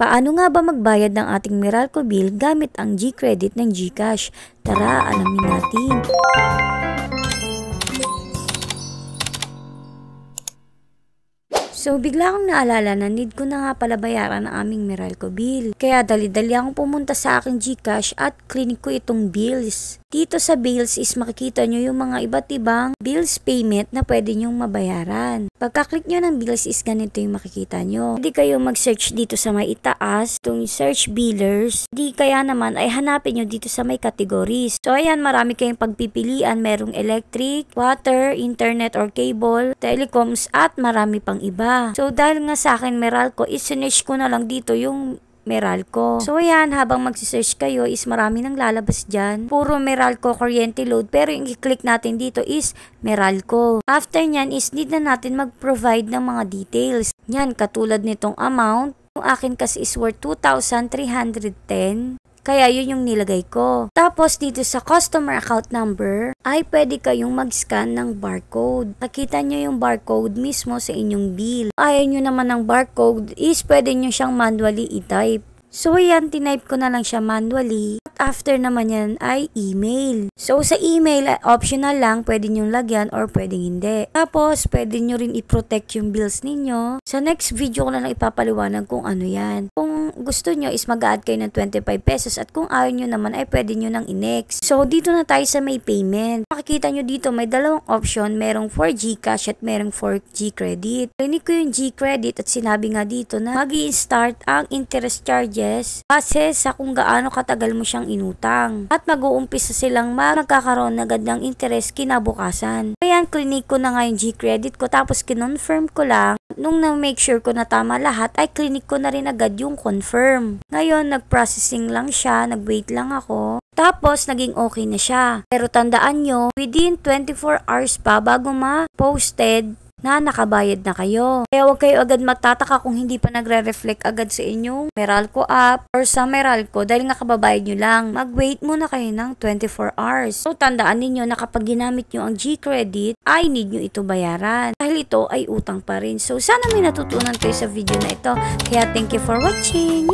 Paano nga ba magbayad ng ating Meralco bill gamit ang G-Credit ng GCash? Tara, alamin natin. So, bigla akong naalala na need ko na nga pala bayaran ang aming Meralco bill. Kaya dali-dali akong pumunta sa aking GCash at clinic ko itong bills. Dito sa bills is makikita nyo yung mga iba't ibang bills payment na pwede nyong mabayaran. Pagka-click nyo ng bills is ganito yung makikita nyo. Hindi kayo mag-search dito sa may itaas, itong search billers. Di kaya naman ay hanapin nyo dito sa may categories. So ayan, marami kayong pagpipilian. Merong electric, water, internet or cable, telecoms at marami pang iba. So dahil nga sa akin Meralco, isinearch ko na lang dito yung Meralco. So ayan, habang magsisearch kayo is marami nang lalabas dyan. Puro Meralco kuryente load, pero yung i-click natin dito is Meralco. After nyan is need na natin mag-provide ng mga details. Yan, katulad nitong amount. Yung akin kasi is worth 2,310. Kaya yun yung nilagay ko. Tapos dito sa customer account number ay pwede kayong mag-scan ng barcode. Nakita nyo yung barcode mismo sa inyong bill. Ayaw nyo naman ng barcode is pwede nyo siyang manually i-type. So yan, tinype ko na lang siya manually. At after naman yan ay email. So sa email, optional lang, pwede nyong lagyan or pwedeng hindi. Tapos pwede nyo rin i-protect yung bills ninyo. Sa next video ko na lang ipapaliwanag kung ano yan. Kung gusto nyo is mag-add kayo ng 25 pesos at kung ayaw nyo naman ay pwede nyo nang i-next. So dito na tayo sa may payment. Makikita nyo dito may dalawang option. Merong for GCash at merong for G-Credit. Clinic ko yung G-Credit at sinabi nga dito na mag-i-start ang interest charges base sa kung gaano katagal mo siyang inutang. At mag-uumpisa silang magkakaroon agad ng interest kinabukasan. Kaya clinic ko na nga yung G-Credit ko tapos kinonfirm ko lang. Nung na-make sure ko na tama lahat ay clinic ko na rin agad yung confirm. Ngayon nag-processing lang siya, nag-wait lang ako. Tapos naging okay na siya. Pero tandaan nyo, within 24 hours pa bago ma-posted na nakabayad na kayo. Kaya huwag kayo agad magtataka kung hindi pa nagre-reflect agad sa inyong Meralco app or sa Meralco dahil nga kababayad nyo lang. Mag-wait muna kayo ng 24 hours. So tandaan ninyo na kapag ginamit nyo ang G-Credit ay need nyo ito bayaran dahil ito ay utang pa rin. So sana may natutunan kayo sa video na ito. Kaya thank you for watching.